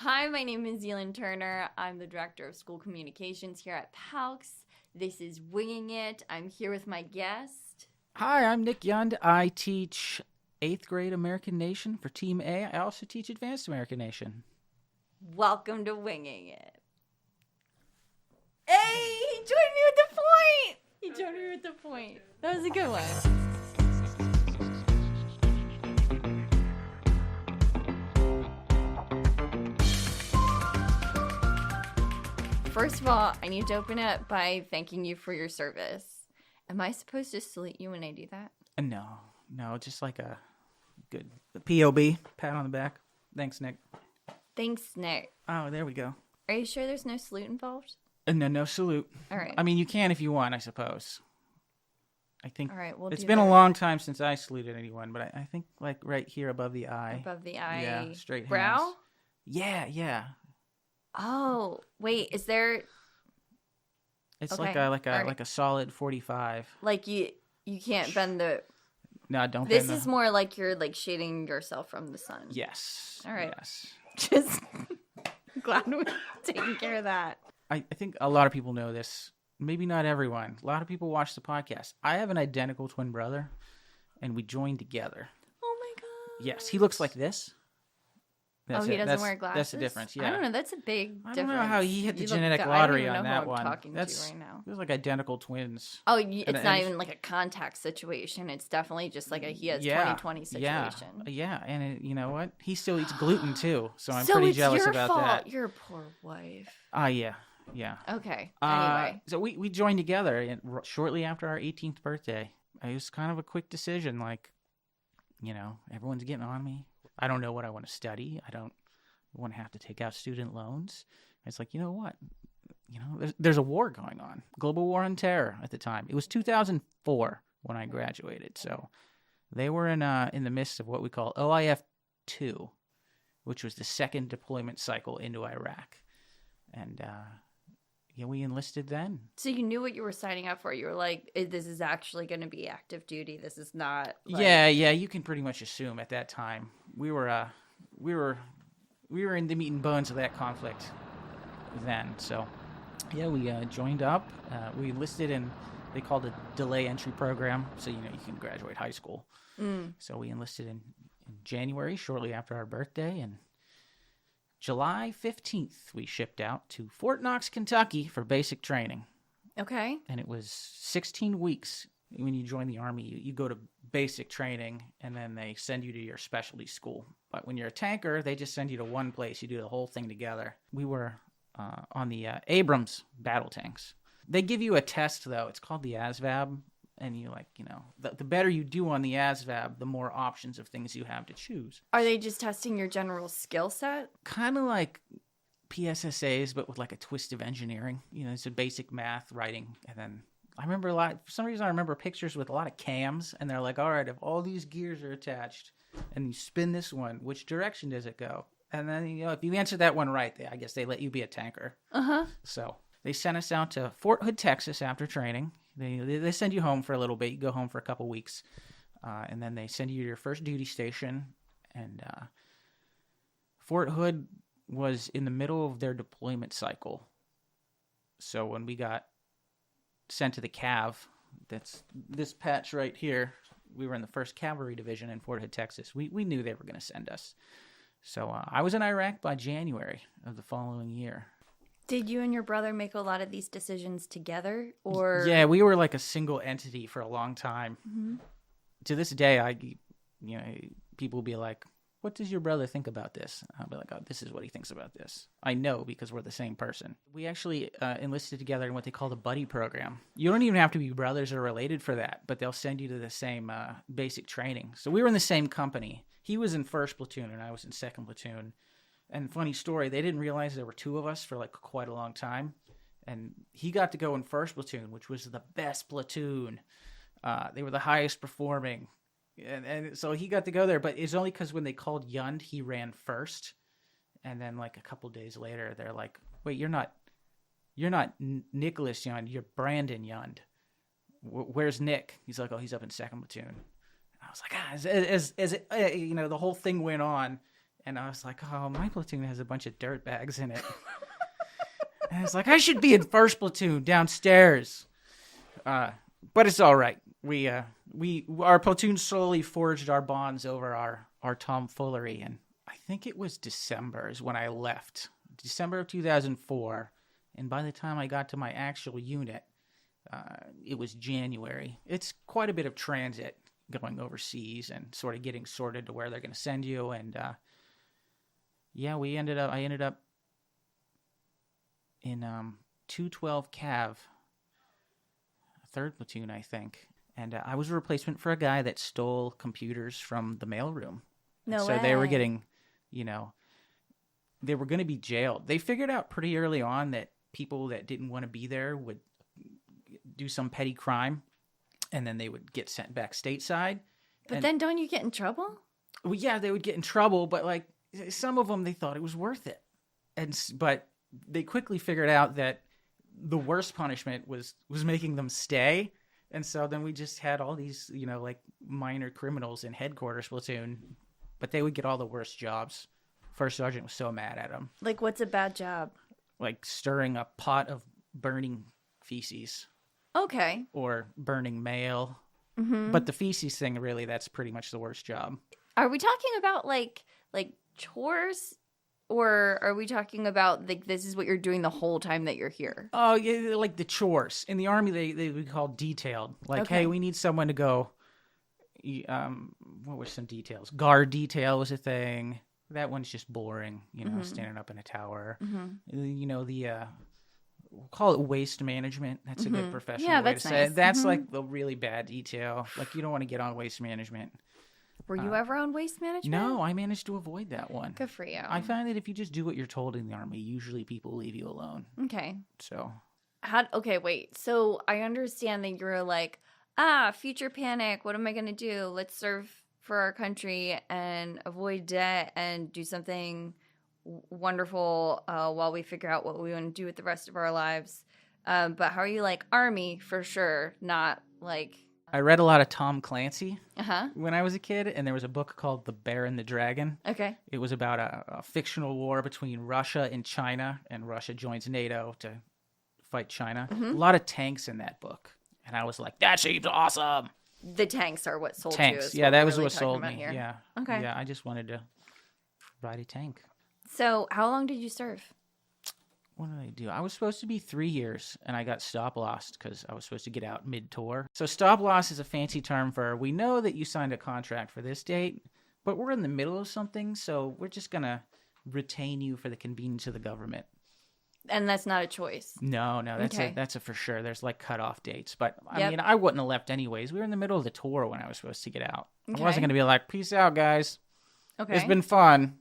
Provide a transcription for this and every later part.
Hi, my name is Zealan Turner. I'm the Director of School Communications here at PALCS. This is Winging It. I'm here with my guest. Hi, I'm Nick Yund. I teach 8th grade American Nation for Team A. I also teach Advanced American Nation. Welcome to Winging It. Hey, he joined me with the point. That was a good one. First of all, I need to open it by thanking you for your service. Am I supposed to salute you when I do that? No, just like a good POB, pat on the back. Thanks, Nick. Thanks, Nick. Oh, there we go. Are you sure there's no salute involved? No salute. All right. I mean, you can if you want, I suppose. I think All right, it's been a long time since I saluted anyone, but I think like right here above the eye. Above the eye. Yeah, straight brow? hands. Yeah. Oh, wait, is there It's Okay, like a solid 45. like you can't bend the No, don't This bend is more like you're like shading yourself from the sun. Yes. All right. Yes. Just glad we're taking care of that. I think a lot of people know this. Maybe not everyone. A lot of people watch the podcast. I have an identical twin brother, and we joined together. Oh my god. Yes, he looks like this. He doesn't wear glasses? That's the difference, yeah. I don't know, that's a big difference. I don't know how he hit the You genetic look- lottery I don't on even know that who I'm one. talking That's to right now. It was like identical twins. Oh, And- it's not and- even like a contact situation. It's definitely just like a he has Yeah, 2020 situation. Yeah, and you know what? He still eats gluten too, so I'm So pretty it's jealous your about fault. that. Your poor wife. Yeah. Okay. Anyway. So we joined together shortly after our 18th birthday. It was kind of a quick decision. Like, everyone's getting on me. I don't know what I want to study. I don't want to have to take out student loans. It's like, you know what? There's a war going on. Global war on terror at the time. It was 2004 when I graduated. So they were in the midst of what we call OIF 2, which was the second deployment cycle into Iraq. And we enlisted then. So you knew what you were signing up for. You were like, this is actually going to be active duty. This is not. Like... Yeah. You can pretty much assume at that time we were in the meat and bones of that conflict then. So yeah, we joined up. We enlisted in they called it delay entry program. So you can graduate high school. So we enlisted in January, shortly after our birthday, and July 15th, we shipped out to Fort Knox, Kentucky for basic training. Okay. And it was 16 weeks. When you join the Army, you go to basic training, and then they send you to your specialty school. But when you're a tanker, they just send you to one place. You do the whole thing together. We were on the Abrams battle tanks. They give you a test, though. It's called the ASVAB. And the better you do on the ASVAB, the more options of things you have to choose. Are they just testing your general skill set? Kind of like PSSAs, but with like a twist of engineering. It's a basic math, writing, and then I remember for some reason I remember pictures with a lot of cams, and they're like, all right, if all these gears are attached, and you spin this one, which direction does it go? And then, if you answer that one right, I guess they let you be a tanker. Uh-huh. So they sent us out to Fort Hood, Texas after training. They send you home for a little bit. You go home for a couple weeks, and then they send you to your first duty station. And Fort Hood was in the middle of their deployment cycle. So when we got sent to the Cav, that's this patch right here, we were in the 1st Cavalry Division in Fort Hood, Texas. We knew they were going to send us. So I was in Iraq by January of the following year. Did you and your brother make a lot of these decisions together, or? Yeah, we were like a single entity for a long time. Mm-hmm. To this day, people will be like, what does your brother think about this? I'll be like, oh, this is what he thinks about this. I know because we're the same person. We actually enlisted together in what they call the buddy program. You don't even have to be brothers or related for that, but they'll send you to the same basic training. So we were in the same company. He was in 1st platoon and I was in 2nd platoon. And funny story, they didn't realize there were 2 of us for like quite a long time. And he got to go in 1st platoon, which was the best platoon. They were the highest performing. And so he got to go there, but it's only because when they called Yund, he ran first. And then like a couple days later, they're like, wait, you're not Nicholas Yund, you're Brandon Yund. Where's Nick? He's like, oh, he's up in 2nd platoon. And I was like, as the whole thing went on, And I was like, oh, my platoon has a bunch of dirt bags in it. And I was like, I should be in first platoon downstairs. But it's all right. Our platoon slowly forged our bonds over our tomfoolery. And I think it was December is when I left. December of 2004. And by the time I got to my actual unit, it was January. It's quite a bit of transit going overseas and sort of getting sorted to where they're going to send you. And I ended up in 212 Cav, 3rd platoon, I think. And I was a replacement for a guy that stole computers from the mailroom. No way. So they were getting, they were going to be jailed. They figured out pretty early on that people that didn't want to be there would do some petty crime, and then they would get sent back stateside. But then don't you get in trouble? Well, yeah, they would get in trouble, but like some of them, they thought it was worth it. But they quickly figured out that the worst punishment was making them stay. And so then we just had all these, like minor criminals in headquarters platoon, but they would get all the worst jobs. First sergeant was so mad at them. Like, what's a bad job? Like stirring a pot of burning feces. Okay. Or burning mail. Mm-hmm. But the feces thing, really, that's pretty much the worst job. Are we talking about like chores? Or are we talking about like this is what you're doing the whole time that you're here? Oh, yeah, like the chores. In the Army, they would call detailed. Like, okay. Hey, we need someone to go. What were some details? Guard detail was a thing. That one's just boring, mm-hmm. standing up in a tower. Mm-hmm. We'll call it waste management. That's mm-hmm. a good professional way to say it. That's mm-hmm. like the really bad detail. Like, you don't want to get on waste management. Were you ever on waste management? No, I managed to avoid that one. Good for you. I find that if you just do what you're told in the Army, usually people leave you alone. Okay. So. Okay, wait. So I understand that you're like, future panic. What am I going to do? Let's serve for our country and avoid debt and do something wonderful while we figure out what we want to do with the rest of our lives. But how are you like Army for sure? Not like... I read a lot of Tom Clancy uh-huh. when I was a kid, and there was a book called The Bear and the Dragon. Okay. It was about a fictional war between Russia and China, and Russia joins NATO to fight China. Mm-hmm. A lot of tanks in that book, and I was like, that seems awesome. The tanks are what sold tanks. you. Yeah, that was what sold me. Here. Yeah. Okay. Yeah, I just wanted to ride a tank. So how long did you serve? What did I do? I was supposed to be 3 years, and I got stop-lossed because I was supposed to get out mid-tour. So stop-loss is a fancy term for, we know that you signed a contract for this date, but we're in the middle of something, so we're just going to retain you for the convenience of the government. And that's not a choice. No, Okay. that's a for sure. There's like cutoff dates, but Yep. I mean, I wouldn't have left anyways. We were in the middle of the tour when I was supposed to get out. Okay. I wasn't going to be like, peace out, guys. Okay. It's been fun.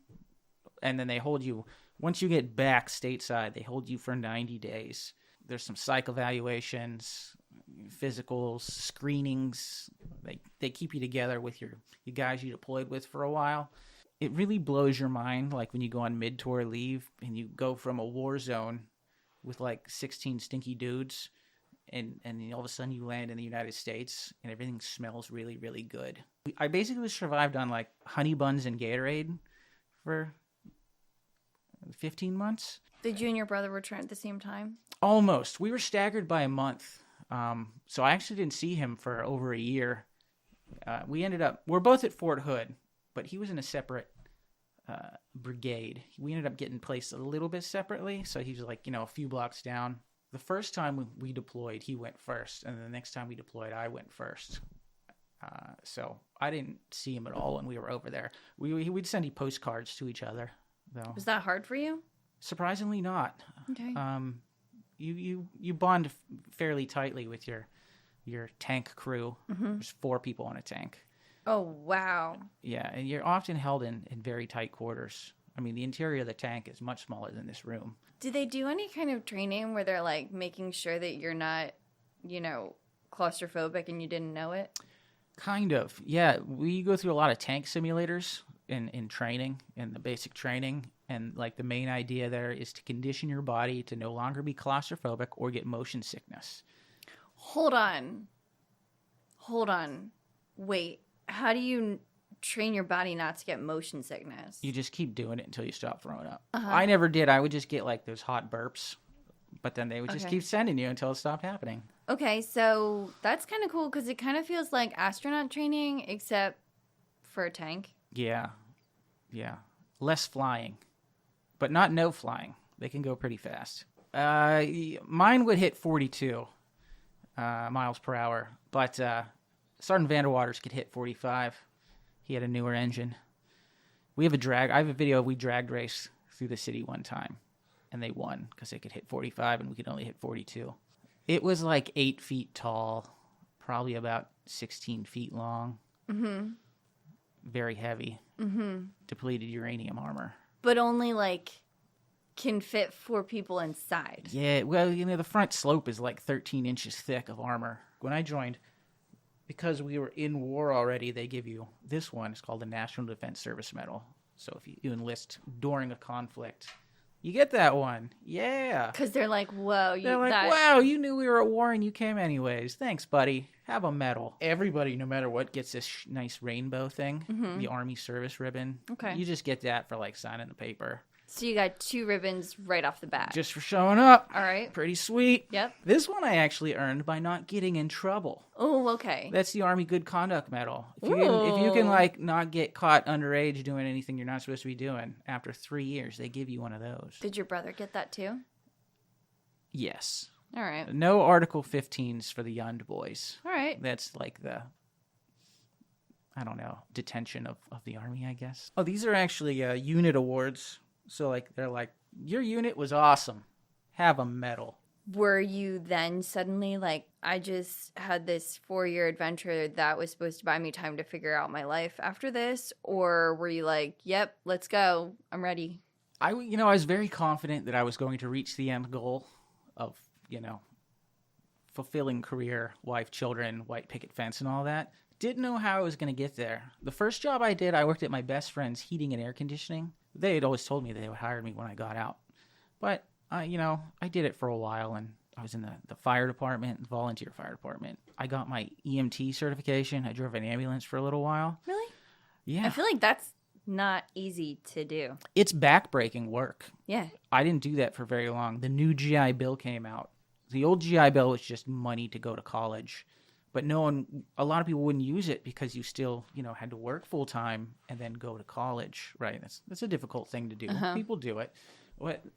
And then they hold you... Once you get back stateside, they hold you for 90 days. There's some psych evaluations, physicals, screenings. They keep you together with your guys you deployed with for a while. It really blows your mind, like when you go on mid-tour leave and you go from a war zone with like 16 stinky dudes, and all of a sudden you land in the United States and everything smells really, really good. I basically survived on like honey buns and Gatorade for 15 months. Did you and your brother return at the same time? Almost. We were staggered by a month. So I actually didn't see him for over a year. We're both at Fort Hood, but he was in a separate brigade. We ended up getting placed a little bit separately. So he was like, a few blocks down. The first time we deployed, he went first. And then the next time we deployed, I went first. So I didn't see him at all when we were over there. We'd send postcards to each other. Though. Was that hard for you? Surprisingly not. Okay. You bond fairly tightly with your tank crew. Mm-hmm. There's 4 people on a tank. Oh, wow. Yeah, and you're often held in very tight quarters. I mean, the interior of the tank is much smaller than this room. Do they do any kind of training where they're like making sure that you're not, claustrophobic and you didn't know it? Kind of. Yeah, we go through a lot of tank simulators in training, in the basic training, and like the main idea there is to condition your body to no longer be claustrophobic or get motion sickness. Hold on. Wait, how do you train your body not to get motion sickness? You just keep doing it until you stop throwing up. Uh-huh. I never did. I would just get like those hot burps, but then they would just Okay. keep sending you until it stopped happening. Okay, so that's kind of cool because it kind of feels like astronaut training, except for a tank. Yeah. Less flying, but not no flying. They can go pretty fast. Mine would hit 42 miles per hour, but Sergeant Vanderwaters could hit 45. He had a newer engine. I have a video of we dragged race through the city one time, and they won because they could hit 45 and we could only hit 42. It was like 8 feet tall, probably about 16 feet long. Mm-hmm. Very heavy. Mm-hmm. Depleted uranium armor. But only like can fit 4 people inside. Yeah, well, the front slope is like 13 inches thick of armor. When I joined, because we were in war already, they give you this one. It's called the National Defense Service Medal. So if you enlist during a conflict, you get that one. Yeah. Because they're like, whoa. Wow, you knew we were at war and you came anyways. Thanks, buddy. Have a medal. Everybody, no matter what, gets this nice rainbow thing, the Army service ribbon. Okay. You just get that for like signing the paper. So you got 2 ribbons right off the bat. Just for showing up. All right. Pretty sweet. Yep. This one I actually earned by not getting in trouble. Oh, okay. That's the Army Good Conduct Medal. If you can like not get caught underage doing anything you're not supposed to be doing, after 3 years, they give you one of those. Did your brother get that too? Yes. All right. No Article 15s for the Yund boys. All right. That's like the, I don't know, detention of the Army, I guess. Oh, these are actually unit awards. So like they're like, your unit was awesome. Have a medal. Were you then suddenly like, I just had this 4-year adventure that was supposed to buy me time to figure out my life after this? Or were you like, yep, let's go. I'm ready. I was very confident that I was going to reach the end goal of, fulfilling career, wife, children, white picket fence and all that. Didn't know how I was going to get there. The first job I did, I worked at my best friend's heating and air conditioning. They had always told me they would hire me when I got out. But, I did it for a while, and I was in the fire department, volunteer fire department. I got my EMT certification. I drove an ambulance for a little while. Really? Yeah. I feel like that's not easy to do. It's backbreaking work. Yeah. I didn't do that for very long. The new GI Bill came out. The old GI Bill was just money to go to college. But a lot of people wouldn't use it because you still, had to work full time and then go to college, right? That's a difficult thing to do. Uh-huh. People do it.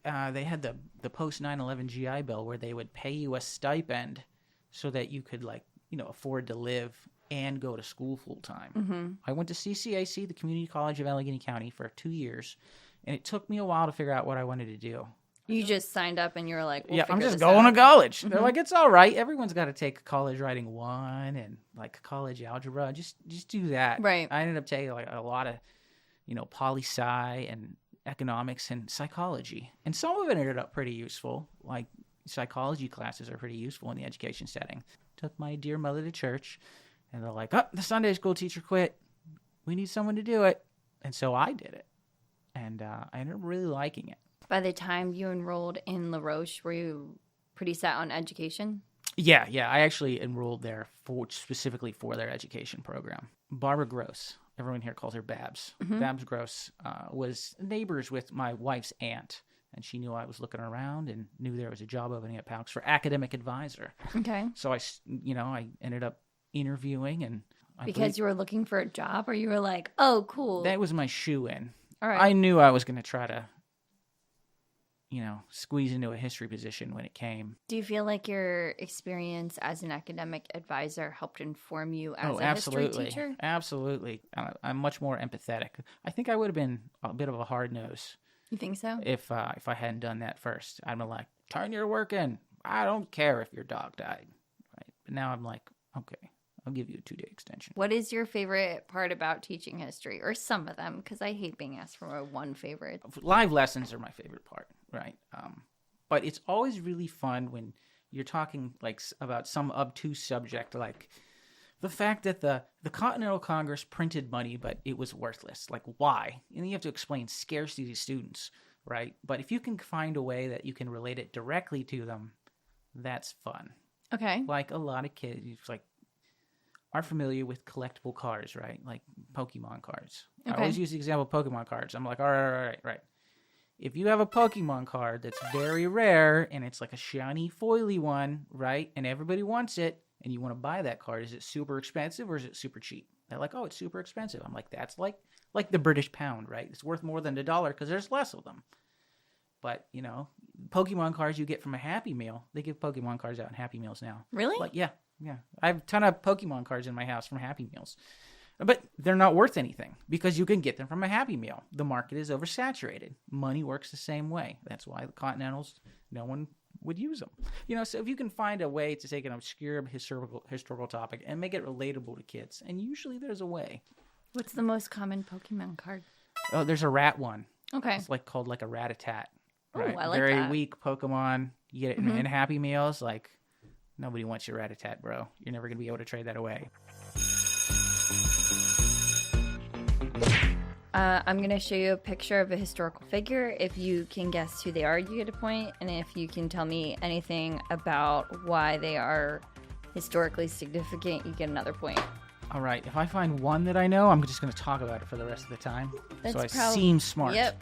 They had the post 9/11 GI Bill where they would pay you a stipend so that you could afford to live and go to school full time. Mm-hmm. I went to CCAC, the Community College of Allegheny County, for 2 years, and it took me a while to figure out what I wanted to do. You just signed up and you were like, I'm just going to college. They're like, it's all right. Everyone's got to take college writing 1 and like college algebra. Just do that. Right. I ended up taking like a lot of, poli-sci and economics and psychology. And some of it ended up pretty useful. Like psychology classes are pretty useful in the education setting. Took my dear mother to church and they're like, the Sunday school teacher quit. We need someone to do it. And so I did it. And I ended up really liking it. By the time you enrolled in La Roche, were you pretty set on education? Yeah. I actually enrolled there specifically for their education program. Barbara Gross, everyone here calls her Babs. Mm-hmm. Babs Gross was neighbors with my wife's aunt, and she knew I was looking around and knew there was a job opening at PALCS for academic advisor. Okay. So I ended up interviewing, and because you were looking for a job, or you were like, oh, cool. That was my shoe-in. All right. I knew I was going to try to squeeze into a history position when it came. Do you feel like your experience as an academic advisor helped inform you as a history teacher? Absolutely. I'm much more empathetic. I think I would have been a bit of a hard nose. You think so? If I hadn't done that first. I'd been like, turn your work in. I don't care if your dog died. Right? But now I'm like, okay, I'll give you a 2-day extension. What is your favorite part about teaching history? Or some of them, because I hate being asked for one favorite. Live lessons are my favorite part, right? But it's always really fun when you're talking like about some obtuse subject, like the fact that the Continental Congress printed money, but it was worthless. Like, why? And you have to explain scarcity to students, right? But if you can find a way that you can relate it directly to them, that's fun. Okay. Like a lot of kids, it's like, are familiar with collectible cards, right? Like Pokemon cards. Okay. I always use the example of Pokemon cards. I'm like, all right. If you have a Pokemon card that's very rare and it's like a shiny foily one, right? And everybody wants it and you want to buy that card, is it super expensive or is it super cheap? They're like, oh, it's super expensive. I'm like, that's like the British pound, right? It's worth more than $1 because there's less of them. But, Pokemon cards you get from a Happy Meal, they give Pokemon cards out in Happy Meals now. Really? Like, yeah. I have a ton of Pokemon cards in my house from Happy Meals. But they're not worth anything because you can get them from a Happy Meal. The market is oversaturated. Money works the same way. That's why the Continentals, no one would use them. So if you can find a way to take an obscure historical topic and make it relatable to kids, and usually there's a way. What's the most common Pokemon card? Oh, there's a rat one. Okay. It's called like a Rat-a-tat. Right? Oh, I like Very that. weak Pokemon. You get it in Happy Meals. Like, nobody wants your Rat-a-tat, bro. You're never going to be able to trade that away. I'm going to show you a picture of a historical figure. If you can guess who they are, you get a point. And if you can tell me anything about why they are historically significant, you get another point. All right. If I find one that I know, I'm just going to talk about it for the rest of the time. So I seem smart. Yep.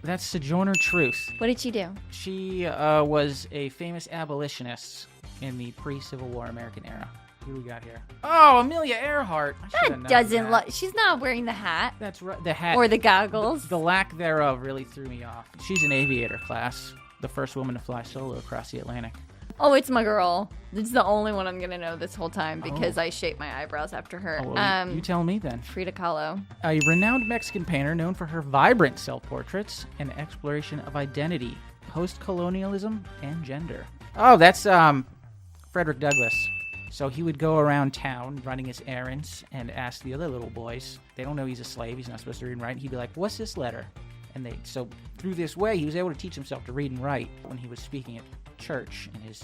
That's Sojourner Truth. What did she do? She was a famous abolitionist in the pre-Civil War American era. Who we got here? Oh, Amelia Earhart. That doesn't look. She's not wearing the hat. That's right. The hat. Or the goggles. The lack thereof really threw me off. She's an aviator class. The first woman to fly solo across the Atlantic. Oh, it's my girl. It's the only one I'm going to know this whole time because I shaped my eyebrows after her. Oh, well, you tell me then. Frida Kahlo. A renowned Mexican painter known for her vibrant self-portraits and exploration of identity, post-colonialism, and gender. Oh, that's Frederick Douglass. So he would go around town running his errands and ask the other little boys. They don't know he's a slave. He's not supposed to read and write. He'd be like, what's this letter? And so through this way, he was able to teach himself to read and write when he was speaking at church in his,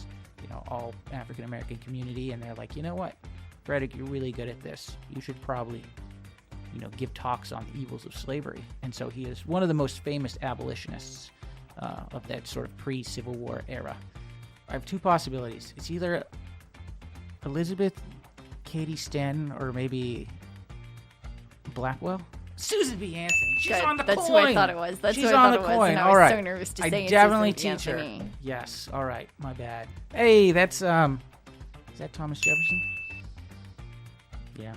all African-American community. And they're like, you know what, Frederick, you're really good at this. You should probably, give talks on the evils of slavery. And so he is one of the most famous abolitionists of that sort of pre-Civil War era. I have two possibilities. It's either Elizabeth Cady Stanton or maybe Blackwell. Susan B. Anthony. She's Good. on the That's coin. Who I thought it was. That's She's who I on thought the it was. coin. And I All was right. so nervous to I say definitely it's Susan B. teach her. Anthony. Yes. All right. My bad. Hey, that's is that Thomas Jefferson? Yeah.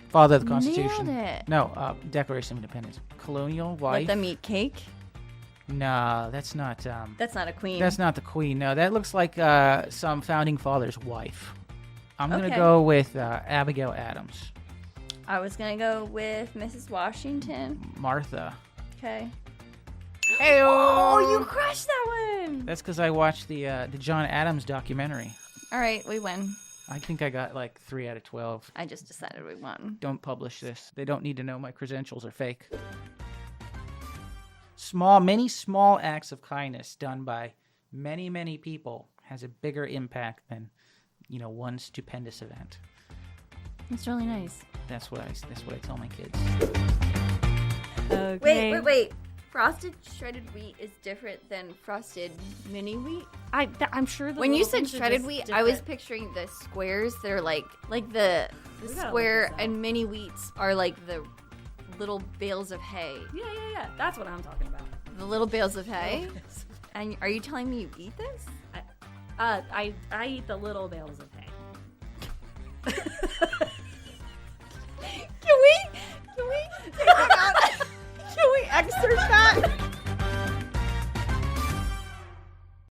Father of the Constitution. Nailed it. No, Declaration of Independence. Colonial wife. Let them eat cake. No, that's not. That's not a queen. That's not the queen. No, that looks like some founding father's wife. I'm gonna Okay. go with Abigail Adams. I was gonna go with Mrs. Washington. Martha. Okay. Hey, Oh, you crushed that one. That's because I watched the John Adams documentary. All right, we win. I think I got like 3 out of 12. I just decided we won. Don't publish this. They don't need to know my credentials are fake. Many small acts of kindness done by many, many people has a bigger impact than, one stupendous event. It's really nice. That's what I tell my kids. Okay. Wait. Frosted shredded wheat is different than frosted mini wheat. I'm sure. When you said shredded wheat, I was picturing the squares that are like the square, and mini wheats are like the little bales of hay. Yeah. That's what I'm talking about. The little bales of hay. And are you telling me you eat this? I eat the little bales of hay. Can we excerpt that?